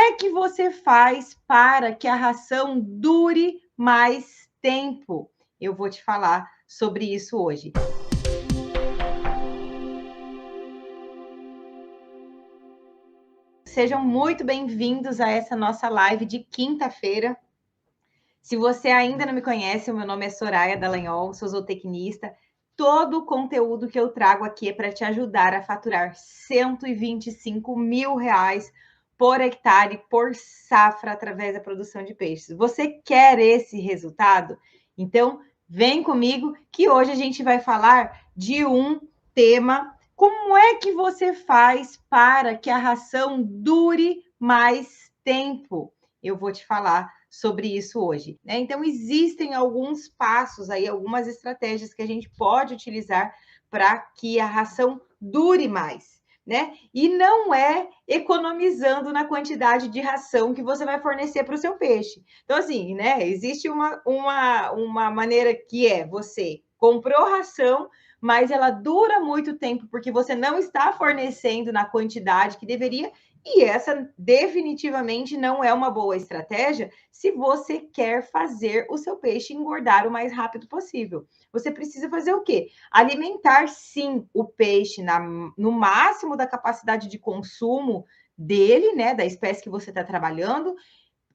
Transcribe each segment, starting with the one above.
é que você faz para que a ração dure mais tempo? Eu vou te falar sobre isso hoje. Sejam muito bem-vindos a essa nossa live de quinta-feira. Se você ainda não me conhece, o meu nome é Soraya Dallagnol, sou zootecnista. Todo o conteúdo que eu trago aqui é para te ajudar a faturar R$125 mil por hectare, por safra, através da produção de peixes. Você quer esse resultado? Então, vem comigo que hoje a gente vai falar de um tema. Como é que você faz para que a ração dure mais tempo? Eu vou te falar sobre isso hoje, né? Então, existem alguns passos aí, algumas estratégias que a gente pode utilizar para que a ração dure mais, né? E não é economizando na quantidade de ração que você vai fornecer para o seu peixe. Então, assim, né? Existe uma maneira que é você comprou ração, mas ela dura muito tempo porque você não está fornecendo na quantidade que deveria, e essa definitivamente não é uma boa estratégia se você quer fazer o seu peixe engordar o mais rápido possível. Você precisa fazer o quê? Alimentar, sim, o peixe no máximo da capacidade de consumo dele, né, da espécie que você está trabalhando,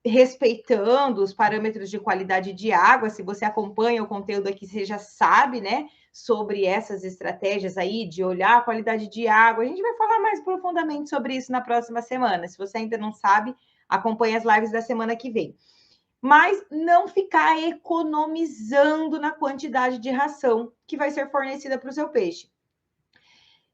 respeitando os parâmetros de qualidade de água. Se você acompanha o conteúdo aqui, você já sabe, né, sobre essas estratégias aí de olhar a qualidade de água. A gente vai falar mais profundamente sobre isso na próxima semana. Se você ainda não sabe, acompanhe as lives da semana que vem. Mas não ficar economizando na quantidade de ração que vai ser fornecida para o seu peixe.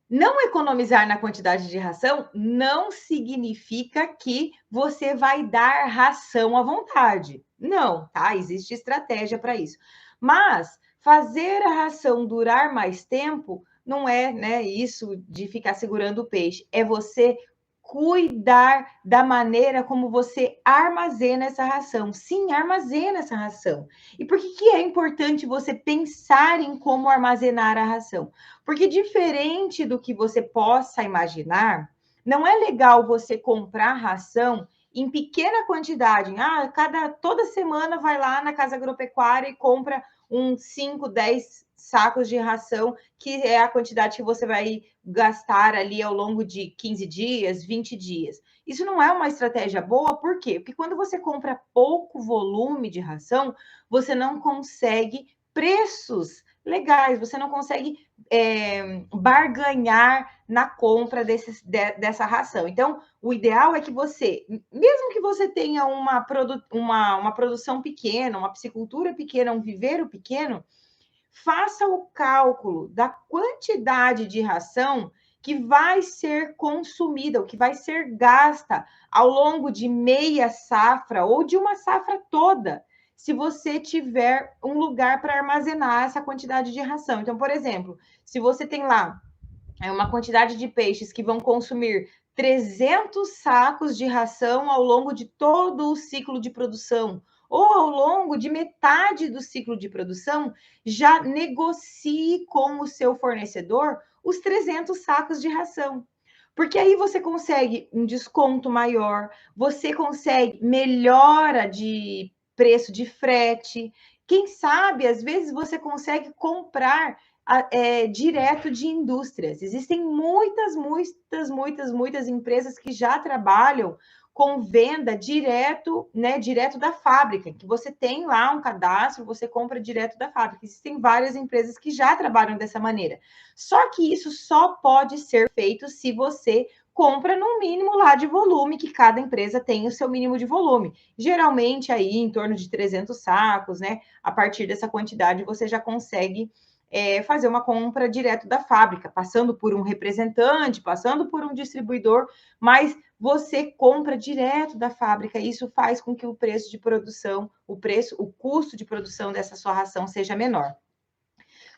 Não economizar na quantidade de ração não significa que você vai dar ração à vontade. Não, tá? Existe estratégia para isso. Mas fazer a ração durar mais tempo não é, né, isso de ficar segurando o peixe. É você cuidar da maneira como você armazena essa ração. Sim, armazena essa ração. E por que é importante você pensar em como armazenar a ração? Porque diferente do que você possa imaginar, não é legal você comprar ração em pequena quantidade. Toda semana vai lá na casa agropecuária e compra uns 5, 10 sacos de ração, que é a quantidade que você vai gastar ali ao longo de 15 dias, 20 dias. Isso não é uma estratégia boa, por quê? Porque quando você compra pouco volume de ração, você não consegue preços legais, você não consegue barganhar na compra dessa ração. Então, o ideal é que você, mesmo que você tenha uma produção pequena, uma piscicultura pequena, um viveiro pequeno, faça o cálculo da quantidade de ração que vai ser consumida, o que vai ser gasta ao longo de meia safra ou de uma safra toda, se você tiver um lugar para armazenar essa quantidade de ração. Então, por exemplo, se você tem lá uma quantidade de peixes que vão consumir 300 sacos de ração ao longo de todo o ciclo de produção, ou ao longo de metade do ciclo de produção, já negocie com o seu fornecedor os 300 sacos de ração. Porque aí você consegue um desconto maior, você consegue melhora de preço de frete. Quem sabe, às vezes, você consegue comprar direto de indústrias. Existem muitas empresas que já trabalham com venda direto, né, direto da fábrica, que você tem lá um cadastro, você compra direto da fábrica. Existem várias empresas que já trabalham dessa maneira. Só que isso só pode ser feito se você compra no mínimo lá de volume, que cada empresa tem o seu mínimo de volume. Geralmente aí em torno de 300 sacos, né? A partir dessa quantidade você já consegue fazer uma compra direto da fábrica, passando por um representante, passando por um distribuidor, mas você compra direto da fábrica. Isso faz com que o preço de produção, o custo de produção dessa sua ração seja menor.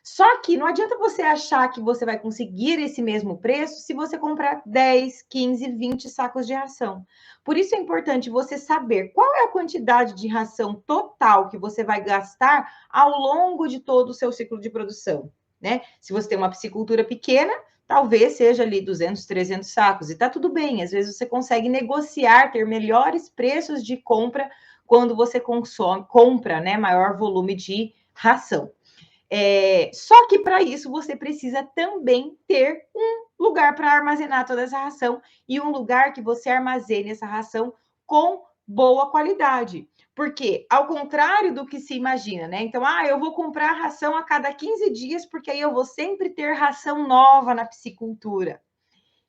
Só que não adianta você achar que você vai conseguir esse mesmo preço se você comprar 10, 15, 20 sacos de ração. Por isso é importante você saber qual é a quantidade de ração total que você vai gastar ao longo de todo o seu ciclo de produção, né? Se você tem uma piscicultura pequena, talvez seja ali 200, 300 sacos, e tá tudo bem, às vezes você consegue negociar, ter melhores preços de compra quando você compra, né, maior volume de ração. Só que para isso você precisa também ter um lugar para armazenar toda essa ração e um lugar que você armazene essa ração com boa qualidade. Porque, ao contrário do que se imagina, né? Então, eu vou comprar ração a cada 15 dias, porque aí eu vou sempre ter ração nova na piscicultura.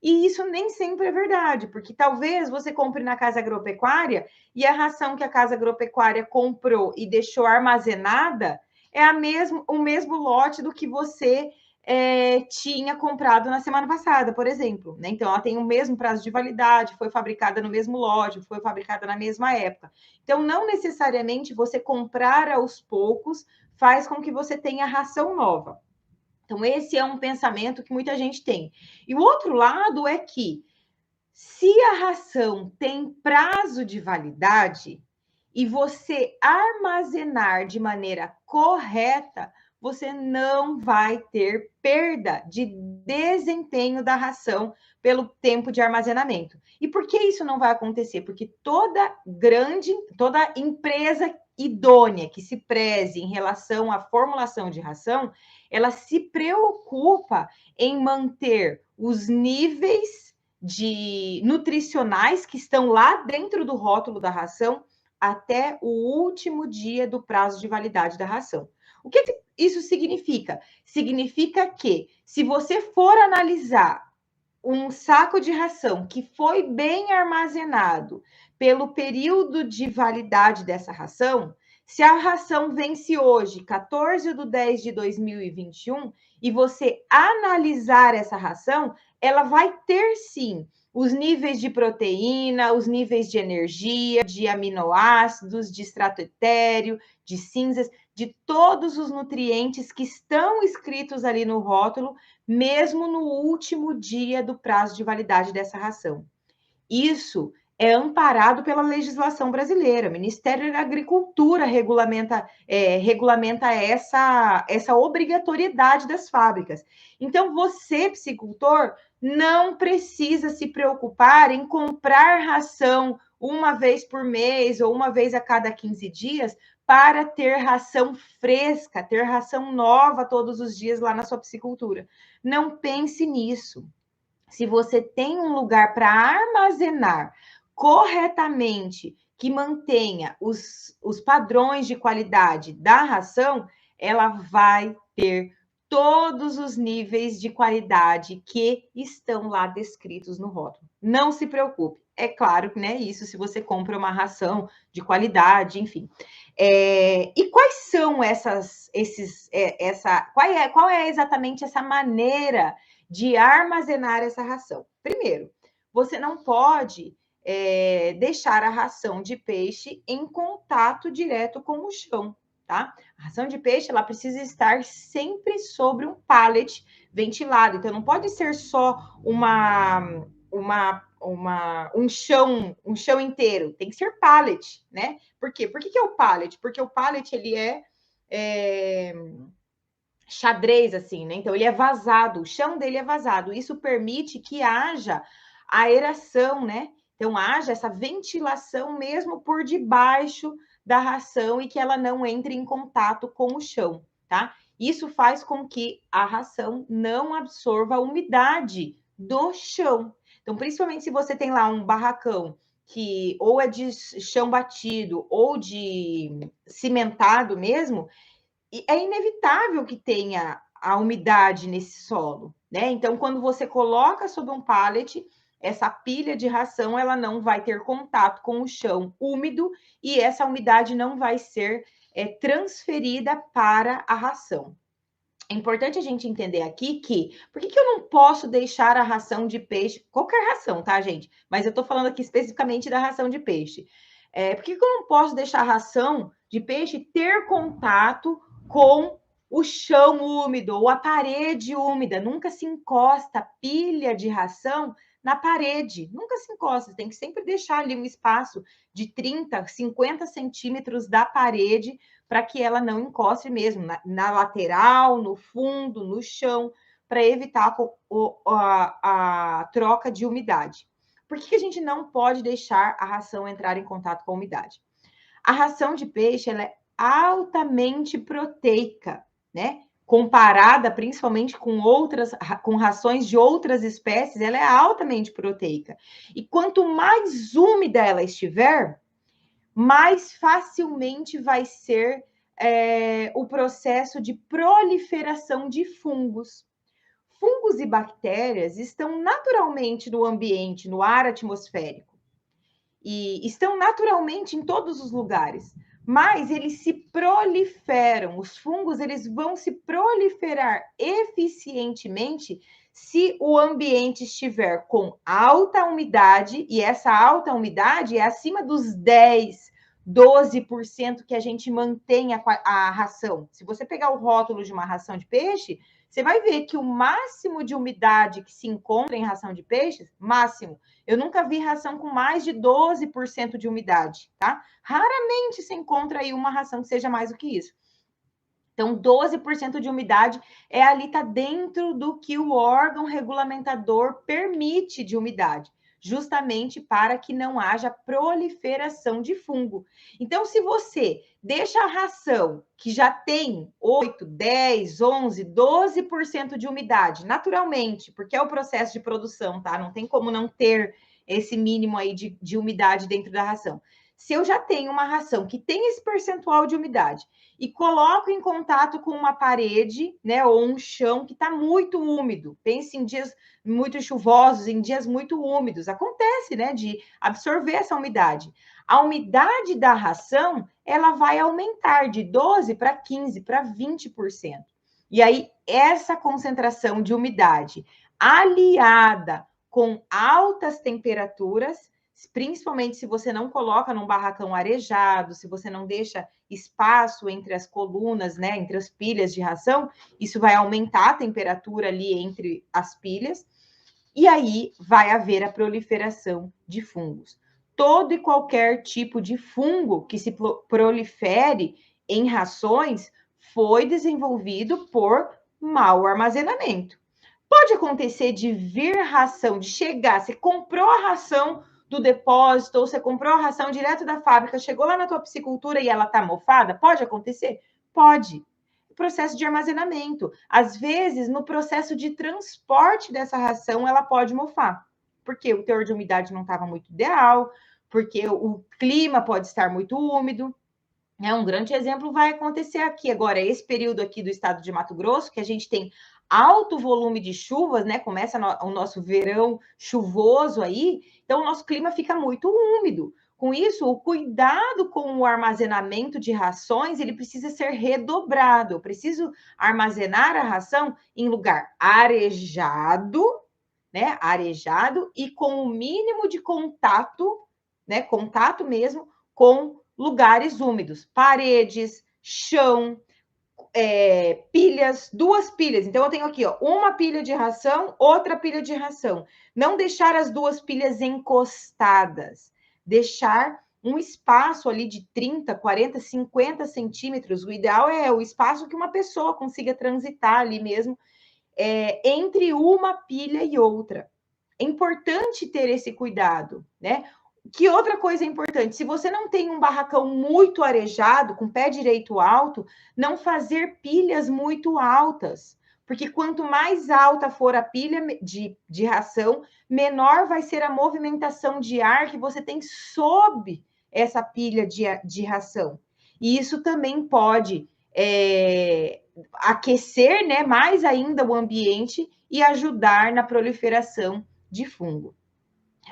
E isso nem sempre é verdade, porque talvez você compre na casa agropecuária e a ração que a casa agropecuária comprou e deixou armazenada é o mesmo lote do que você tinha comprado na semana passada, por exemplo. Né? Então, ela tem o mesmo prazo de validade, foi fabricada no mesmo lote, foi fabricada na mesma época. Então, não necessariamente você comprar aos poucos faz com que você tenha ração nova. Então, esse é um pensamento que muita gente tem. E o outro lado é que, se a ração tem prazo de validade e você armazenar de maneira correta, você não vai ter perda de desempenho da ração pelo tempo de armazenamento. E por que isso não vai acontecer? Porque toda empresa idônea que se preze em relação à formulação de ração, ela se preocupa em manter os níveis nutricionais que estão lá dentro do rótulo da ração até o último dia do prazo de validade da ração. O que isso significa? Significa que, se você for analisar um saco de ração que foi bem armazenado pelo período de validade dessa ração, se a ração vence hoje, 14/10/2021, e você analisar essa ração, ela vai ter sim os níveis de proteína, os níveis de energia, de aminoácidos, de extrato etéreo, de cinzas, de todos os nutrientes que estão escritos ali no rótulo, mesmo no último dia do prazo de validade dessa ração. Isso é amparado pela legislação brasileira. O Ministério da Agricultura regulamenta essa obrigatoriedade das fábricas. Então, você, piscicultor, não precisa se preocupar em comprar ração uma vez por mês ou uma vez a cada 15 dias para ter ração fresca, ter ração nova todos os dias lá na sua piscicultura. Não pense nisso. Se você tem um lugar para armazenar corretamente, que mantenha os padrões de qualidade da ração, ela vai ter todos os níveis de qualidade que estão lá descritos no rótulo. Não se preocupe. É claro que né, isso se você compra uma ração de qualidade, enfim. E quais são qual é exatamente essa maneira de armazenar essa ração? Primeiro, você não pode deixar a ração de peixe em contato direto com o chão, tá? A ração de peixe ela precisa estar sempre sobre um pallet ventilado, então não pode ser só um chão inteiro, tem que ser pallet, né? Por quê? Por que é o pallet? Porque o pallet ele é xadrez, assim, né? Então, ele é vazado, o chão dele é vazado. Isso permite que haja aeração, né? Então, haja essa ventilação mesmo por debaixo da ração e que ela não entre em contato com o chão, tá? Isso faz com que a ração não absorva a umidade do chão. Então, principalmente se você tem lá um barracão que ou é de chão batido ou de cimentado mesmo, é inevitável que tenha a umidade nesse solo, né? Então, quando você coloca sobre um pallet, essa pilha de ração, ela não vai ter contato com o chão úmido e essa umidade não vai ser transferida para a ração. É importante a gente entender aqui que, por que eu não posso deixar a ração de peixe, qualquer ração, tá, gente? Mas eu tô falando aqui especificamente da ração de peixe. Por que eu não posso deixar a ração de peixe ter contato com o chão úmido ou a parede úmida? Nunca se encosta a pilha de ração na parede, nunca se encosta, tem que sempre deixar ali um espaço de 30, 50 centímetros da parede para que ela não encoste mesmo na lateral, no fundo, no chão, para evitar a troca de umidade. Por que a gente não pode deixar a ração entrar em contato com a umidade? A ração de peixe ela é altamente proteica, né? Comparada principalmente com rações de outras espécies, ela é altamente proteica. E quanto mais úmida ela estiver, mais facilmente vai ser o processo de proliferação de fungos. Fungos e bactérias estão naturalmente no ambiente, no ar atmosférico, e estão naturalmente em todos os lugares, mas eles se proliferam. Os fungos eles vão se proliferar eficientemente se o ambiente estiver com alta umidade, e essa alta umidade é acima dos 12% que a gente mantém a ração. Se você pegar o rótulo de uma ração de peixe, você vai ver que o máximo de umidade que se encontra em ração de peixes, máximo, eu nunca vi ração com mais de 12% de umidade, tá? Raramente se encontra aí uma ração que seja mais do que isso. Então, 12% de umidade é ali, tá dentro do que o órgão regulamentador permite de umidade, justamente para que não haja proliferação de fungo. Então, se você deixa a ração que já tem 8, 10, 11, 12% de umidade, naturalmente, porque é o processo de produção, tá? Não tem como não ter esse mínimo aí de umidade dentro da ração. Se eu já tenho uma ração que tem esse percentual de umidade e coloco em contato com uma parede, né, ou um chão que está muito úmido, pense em dias muito chuvosos, em dias muito úmidos, acontece, né, de absorver essa umidade. A umidade da ração, ela vai aumentar de 12 para 15 para 20%. E aí, essa concentração de umidade aliada com altas temperaturas, principalmente se você não coloca num barracão arejado, se você não deixa espaço entre as colunas, né, entre as pilhas de ração, isso vai aumentar a temperatura ali entre as pilhas, e aí vai haver a proliferação de fungos. Todo e qualquer tipo de fungo que se prolifere em rações foi desenvolvido por mau armazenamento. Pode acontecer de vir ração, de chegar, você comprou a ração do depósito, ou você comprou a ração direto da fábrica, chegou lá na tua piscicultura e ela tá mofada? Pode acontecer? Pode. Processo de armazenamento. Às vezes, no processo de transporte dessa ração, ela pode mofar, porque o teor de umidade não estava muito ideal, porque o clima pode estar muito úmido. Um grande exemplo vai acontecer aqui agora, esse período aqui do estado de Mato Grosso, que a gente tem alto volume de chuvas, né? Começa o nosso verão chuvoso aí, então o nosso clima fica muito úmido. Com isso, o cuidado com o armazenamento de rações, ele precisa ser redobrado. Eu preciso armazenar a ração em lugar arejado, né? Arejado e com o mínimo de contato, né? Contato mesmo com lugares úmidos, paredes, chão, pilhas, 2 pilhas. Então, eu tenho aqui, ó, uma pilha de ração, outra pilha de ração. Não deixar as 2 pilhas encostadas. Deixar um espaço ali de 30, 40, 50 centímetros. O ideal é o espaço que uma pessoa consiga transitar ali mesmo, entre uma pilha e outra. É importante ter esse cuidado, né? Que outra coisa importante, se você não tem um barracão muito arejado, com pé direito alto, não fazer pilhas muito altas, porque quanto mais alta for a pilha de ração, menor vai ser a movimentação de ar que você tem sob essa pilha de ração. E isso também pode aquecer, né, mais ainda o ambiente e ajudar na proliferação de fungo.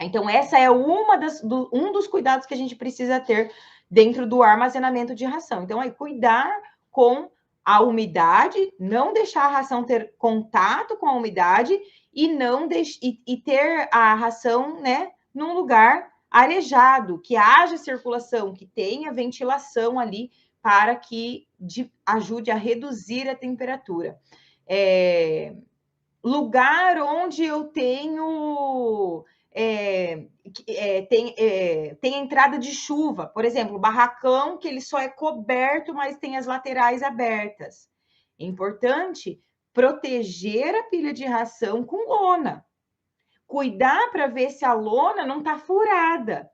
Então, essa é um dos cuidados que a gente precisa ter dentro do armazenamento de ração. Então, aí, cuidar com a umidade, não deixar a ração ter contato com a umidade e não e ter a ração, né, num lugar arejado, que haja circulação, que tenha ventilação ali para que ajude a reduzir a temperatura. Lugar onde eu tenho tem entrada de chuva, por exemplo, barracão que ele só é coberto, mas tem as laterais abertas. É importante proteger a pilha de ração com lona. Cuidar para ver se a lona não está furada.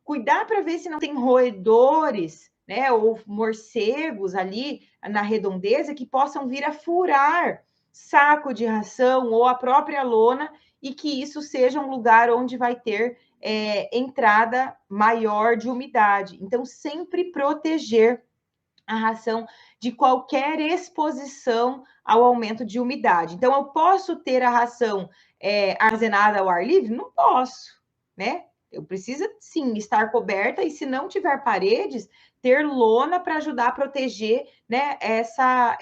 Cuidar para ver se não tem roedores, né, ou morcegos ali na redondeza que possam vir a furar saco de ração ou a própria lona e que isso seja um lugar onde vai ter entrada maior de umidade. Então, sempre proteger a ração de qualquer exposição ao aumento de umidade. Então, eu posso ter a ração armazenada ao ar livre? Não posso, né? Eu preciso, sim, estar coberta e, se não tiver paredes, ter lona para ajudar a proteger, né, essa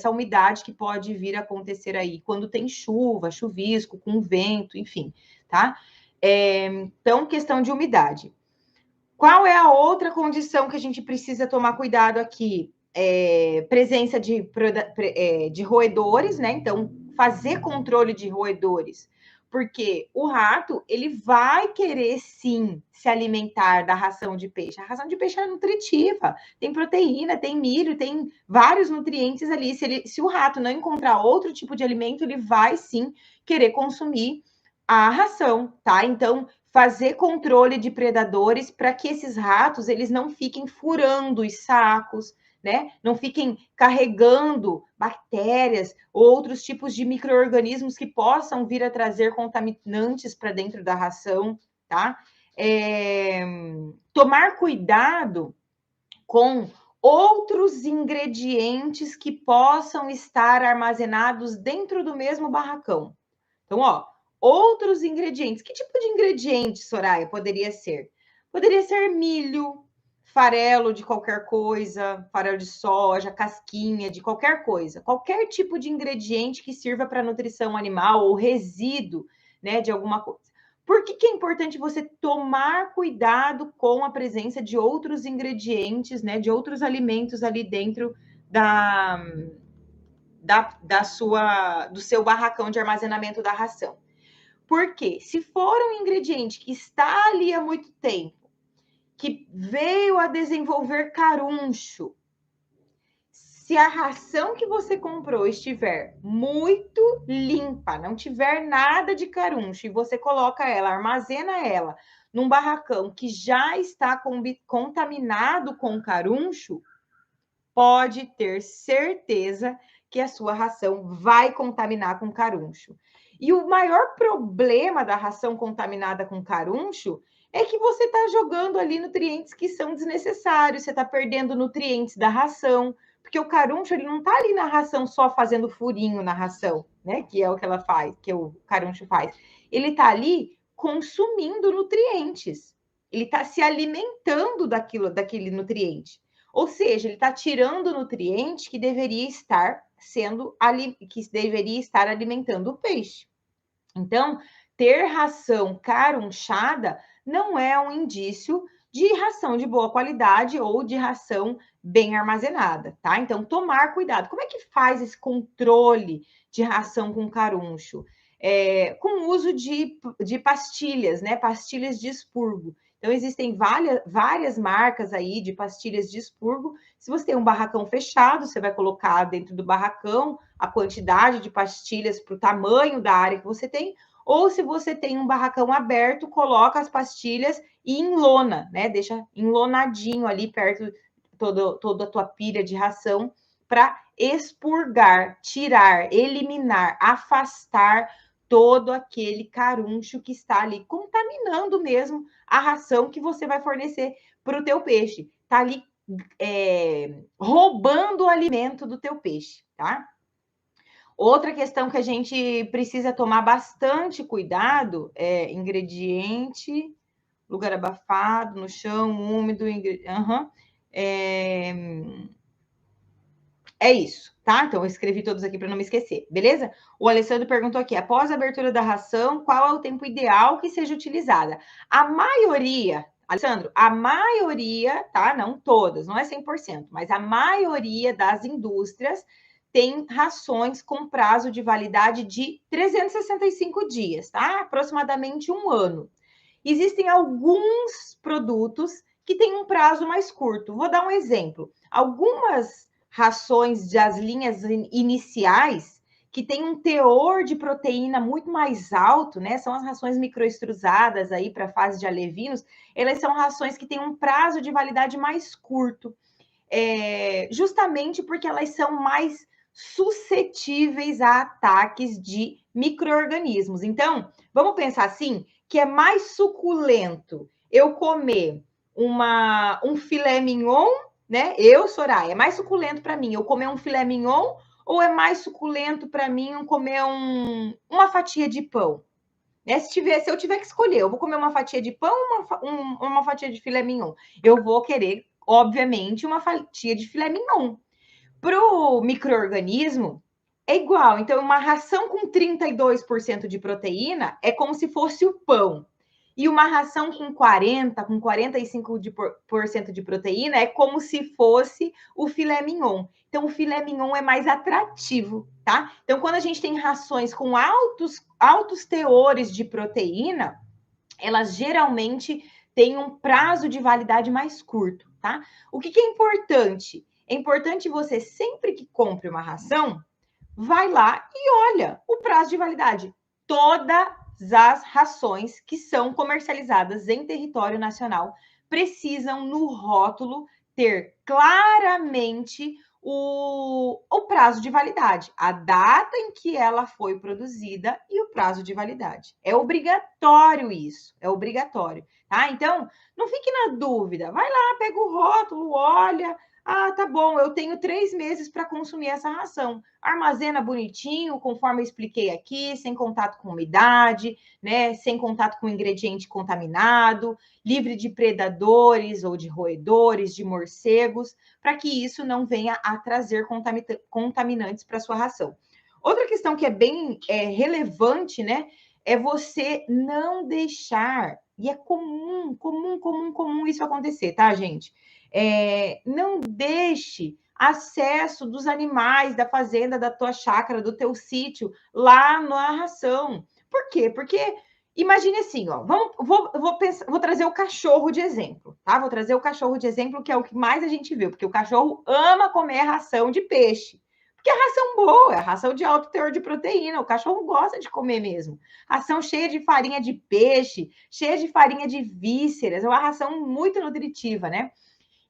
umidade que pode vir a acontecer aí quando tem chuva, chuvisco, com vento, enfim, tá? Então, questão de umidade. Qual é a outra condição que a gente precisa tomar cuidado aqui? Presença de roedores, né? Então, fazer controle de roedores. Porque o rato, ele vai querer, sim, se alimentar da ração de peixe. A ração de peixe é nutritiva, tem proteína, tem milho, tem vários nutrientes ali. Se o rato não encontrar outro tipo de alimento, ele vai, sim, querer consumir a ração, tá? Então, fazer controle de predadores para que esses ratos eles não fiquem furando os sacos, né? Não fiquem carregando bactérias ou outros tipos de micro-organismos que possam vir a trazer contaminantes para dentro da ração, tá? Tomar cuidado com outros ingredientes que possam estar armazenados dentro do mesmo barracão. Então, ó, outros ingredientes. Que tipo de ingrediente, Soraya, poderia ser? Poderia ser milho, farelo de qualquer coisa, farelo de soja, casquinha de qualquer coisa. Qualquer tipo de ingrediente que sirva para nutrição animal ou resíduo, né, de alguma coisa. Por que é importante você tomar cuidado com a presença de outros ingredientes, né, de outros alimentos ali dentro do seu barracão de armazenamento da ração? Porque se for um ingrediente que está ali há muito tempo, que veio a desenvolver caruncho, se a ração que você comprou estiver muito limpa, não tiver nada de caruncho, e você coloca ela, armazena ela num barracão que já está contaminado com caruncho, pode ter certeza que a sua ração vai contaminar com caruncho. E o maior problema da ração contaminada com caruncho é que você está jogando ali nutrientes que são desnecessários, você está perdendo nutrientes da ração, porque o caruncho ele não está ali na ração só fazendo furinho na ração, né? Que é o que ela faz, que o caruncho faz. Ele está ali consumindo nutrientes. Ele está se alimentando daquele nutriente. Ou seja, ele está tirando o nutriente que deveria estar alimentando o peixe. Então, ter ração carunchada não é um indício de ração de boa qualidade ou de ração bem armazenada, tá? Então, tomar cuidado. Como é que faz esse controle de ração com caruncho? Com o uso de pastilhas, né? Pastilhas de expurgo. Então, existem várias marcas aí de pastilhas de expurgo. Se você tem um barracão fechado, você vai colocar dentro do barracão a quantidade de pastilhas para o tamanho da área que você tem. Ou se você tem um barracão aberto, coloca as pastilhas e enlona, né? Deixa enlonadinho ali perto toda a tua pilha de ração para expurgar, tirar, eliminar, afastar todo aquele caruncho que está ali contaminando mesmo a ração que você vai fornecer para o teu peixe. Está ali roubando o alimento do teu peixe, tá? Outra questão que a gente precisa tomar bastante cuidado é ingrediente, lugar abafado, no chão, úmido, é isso, tá? Então, eu escrevi todos aqui para não me esquecer, beleza? O Alessandro perguntou aqui, após a abertura da ração, qual é o tempo ideal que seja utilizada? A maioria, Alessandro, a maioria, tá? Não todas, não é 100%, mas a maioria das indústrias tem rações com prazo de validade de 365 dias, tá? Aproximadamente um ano. Existem alguns produtos que têm um prazo mais curto. Vou dar um exemplo. Algumas rações das linhas iniciais, que tem um teor de proteína muito mais alto, né? São as rações microextrusadas aí para a fase de alevinos, elas são rações que têm um prazo de validade mais curto, justamente porque elas são mais suscetíveis a ataques de micro-organismos. Então, vamos pensar assim, que é mais suculento eu comer um filé mignon, né? Eu, Soraya, é mais suculento para mim eu comer um filé mignon ou é mais suculento para mim eu comer uma fatia de pão? Né? Se eu tiver que escolher, eu vou comer uma fatia de pão ou uma fatia de filé mignon? Eu vou querer, obviamente, uma fatia de filé mignon. Para o micro-organismo, é igual. Então, uma ração com 32% de proteína é como se fosse o pão. E uma ração com 45% de proteína é como se fosse o filé mignon. Então, o filé mignon é mais atrativo, tá? Então, quando a gente tem rações com altos teores de proteína, elas geralmente têm um prazo de validade mais curto, tá? O que é importante? É importante você, sempre que compre uma ração, vai lá e olha o prazo de validade. Todas as rações que são comercializadas em território nacional precisam, no rótulo, ter claramente o prazo de validade, a data em que ela foi produzida e o prazo de validade. É obrigatório isso, é obrigatório, tá? Então, não fique na dúvida, vai lá, pega o rótulo, olha, tá bom, eu tenho 3 meses para consumir essa ração. Armazena bonitinho, conforme eu expliquei aqui, sem contato com umidade, né? Sem contato com ingrediente contaminado, livre de predadores ou de roedores, de morcegos, para que isso não venha a trazer contaminantes para sua ração. Outra questão que é bem relevante, né? É você não deixar, e é comum isso acontecer, tá, gente? Não deixe acesso dos animais da fazenda, da tua chácara, do teu sítio, lá na ração. Por quê? Porque imagine assim, ó, vou trazer o cachorro de exemplo, tá? Vou trazer o cachorro de exemplo, que é o que mais a gente viu, porque o cachorro ama comer ração de peixe. Porque é ração boa, é ração de alto teor de proteína, o cachorro gosta de comer mesmo. Ração cheia de farinha de peixe, cheia de farinha de vísceras, é uma ração muito nutritiva, né?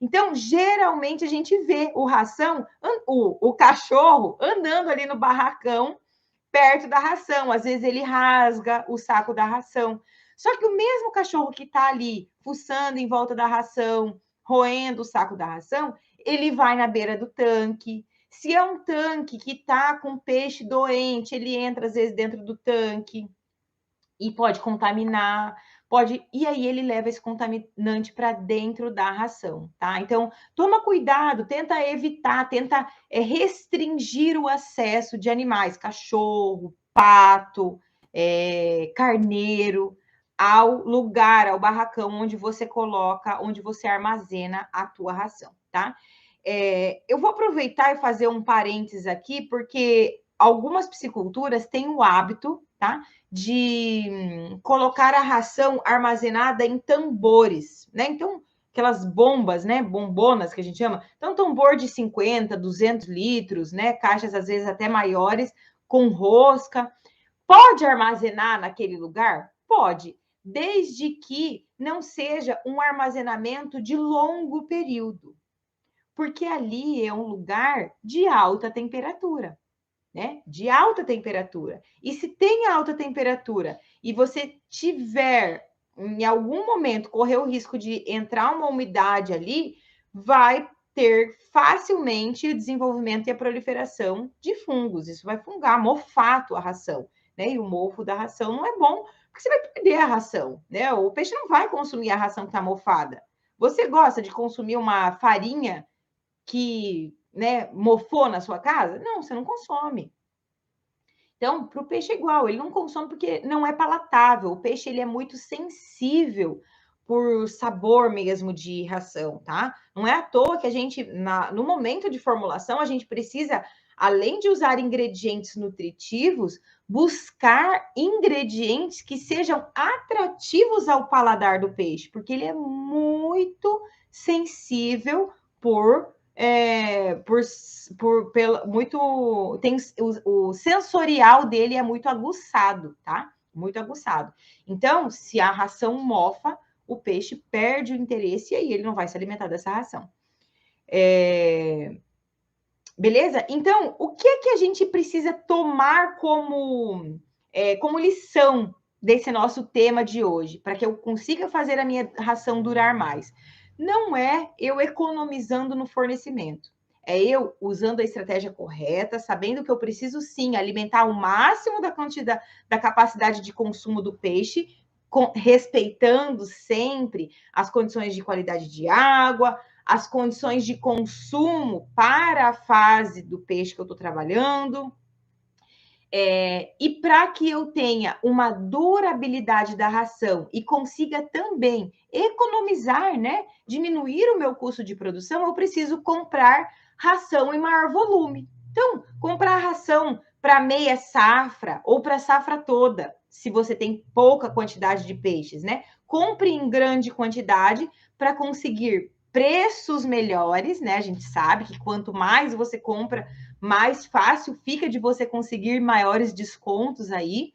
Então, geralmente, a gente vê o cachorro andando ali no barracão, perto da ração. Às vezes, ele rasga o saco da ração. Só que o mesmo cachorro que está ali, fuçando em volta da ração, roendo o saco da ração, ele vai na beira do tanque. Se é um tanque que está com peixe doente, ele entra, às vezes, dentro do tanque e pode contaminar, e aí ele leva esse contaminante para dentro da ração, tá? Então, toma cuidado, tenta evitar, tenta restringir o acesso de animais, cachorro, pato, carneiro, ao lugar, ao barracão onde você coloca, onde você armazena a tua ração, tá? Eu vou aproveitar e fazer um parênteses aqui, porque algumas pisciculturas têm o hábito, tá? De colocar a ração armazenada em tambores, né? Então, aquelas bombas, né? Bombonas que a gente chama. Então, tambor de 50, 200 litros, né? Caixas às vezes até maiores, com rosca. Pode armazenar naquele lugar? Pode, desde que não seja um armazenamento de longo período, porque ali é um lugar de alta temperatura, né? De alta temperatura. E se tem alta temperatura e você tiver, em algum momento, correr o risco de entrar uma umidade ali, vai ter facilmente o desenvolvimento e a proliferação de fungos. Isso vai fungar, mofar a ração, né? E o mofo da ração não é bom, porque você vai perder a ração, né? O peixe não vai consumir a ração que está mofada. Você gosta de consumir uma farinha que, né, mofou na sua casa? Não, você não consome. Então, para o peixe é igual, ele não consome porque não é palatável. O peixe ele é muito sensível por sabor mesmo de ração, tá? Não é à toa que a gente, no momento de formulação, a gente precisa, além de usar ingredientes nutritivos, buscar ingredientes que sejam atrativos ao paladar do peixe, porque ele é muito sensível por muito tem o sensorial dele é muito aguçado, tá? Muito aguçado. Então, se a ração mofa, o peixe perde o interesse e aí ele não vai se alimentar dessa ração. Beleza? Então, o que é que a gente precisa tomar como lição desse nosso tema de hoje, para que eu consiga fazer a minha ração durar mais? Não é eu economizando no fornecimento. É eu usando a estratégia correta, sabendo que eu preciso sim alimentar o máximo da quantidade, da capacidade de consumo do peixe, respeitando sempre as condições de qualidade de água, as condições de consumo para a fase do peixe que eu estou trabalhando. E para que eu tenha uma durabilidade da ração e consiga também economizar, né, diminuir o meu custo de produção, eu preciso comprar ração em maior volume. Então, comprar ração para meia safra ou para a safra toda, se você tem pouca quantidade de peixes, né? Compre em grande quantidade para conseguir preços melhores, né? A gente sabe que quanto mais você compra, mais fácil fica de você conseguir maiores descontos aí.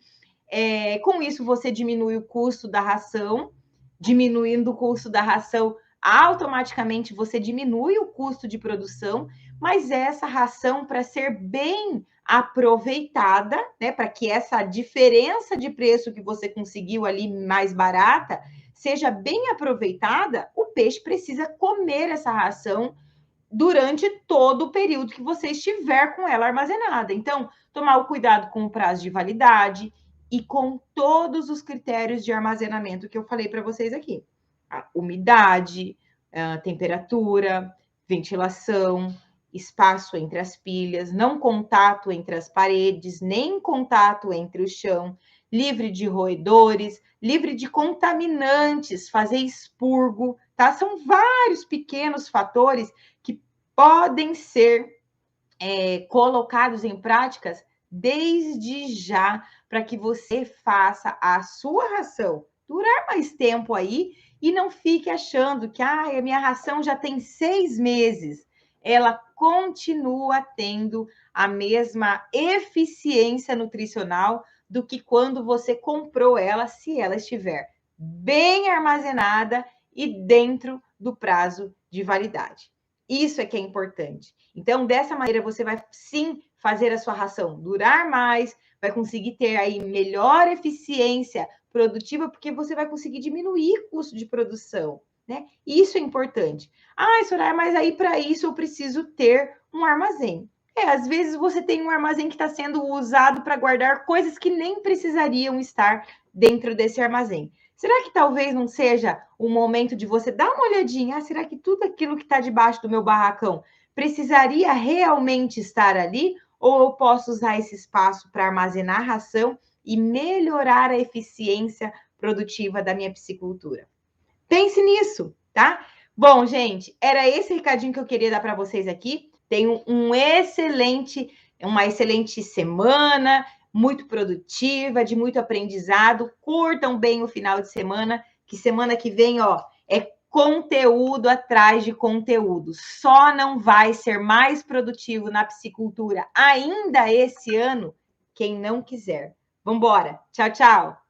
Com isso, você diminui o custo da ração, diminuindo o custo da ração, automaticamente você diminui o custo de produção, mas essa ração, para ser bem aproveitada, né, para que essa diferença de preço que você conseguiu ali mais barata seja bem aproveitada, o peixe precisa comer essa ração durante todo o período que você estiver com ela armazenada. Então, tomar o cuidado com o prazo de validade e com todos os critérios de armazenamento que eu falei para vocês aqui. A umidade, a temperatura, ventilação, espaço entre as pilhas, não contato entre as paredes, nem contato entre o chão, livre de roedores, livre de contaminantes, fazer expurgo, tá? São vários pequenos fatores que podem ser colocados em práticas desde já, para que você faça a sua ração durar mais tempo aí e não fique achando que a minha ração já tem 6 meses. Ela continua tendo a mesma eficiência nutricional do que quando você comprou ela, se ela estiver bem armazenada e dentro do prazo de validade. Isso é que é importante. Então, dessa maneira, você vai sim fazer a sua ração durar mais, vai conseguir ter aí melhor eficiência produtiva, porque você vai conseguir diminuir o custo de produção, né? Isso é importante. Ah, Soraya, mas aí para isso eu preciso ter um armazém. Às vezes você tem um armazém que está sendo usado para guardar coisas que nem precisariam estar dentro desse armazém. Será que talvez não seja o momento de você dar uma olhadinha? Ah, será que tudo aquilo que está debaixo do meu barracão precisaria realmente estar ali? Ou eu posso usar esse espaço para armazenar ração e melhorar a eficiência produtiva da minha piscicultura? Pense nisso, tá? Bom, gente, era esse recadinho que eu queria dar para vocês aqui. Tenham uma excelente semana, muito produtiva, de muito aprendizado. Curtam bem o final de semana, que semana que vem, ó, é conteúdo atrás de conteúdo. Só não vai ser mais produtivo na piscicultura ainda esse ano quem não quiser. Vambora. Tchau, tchau.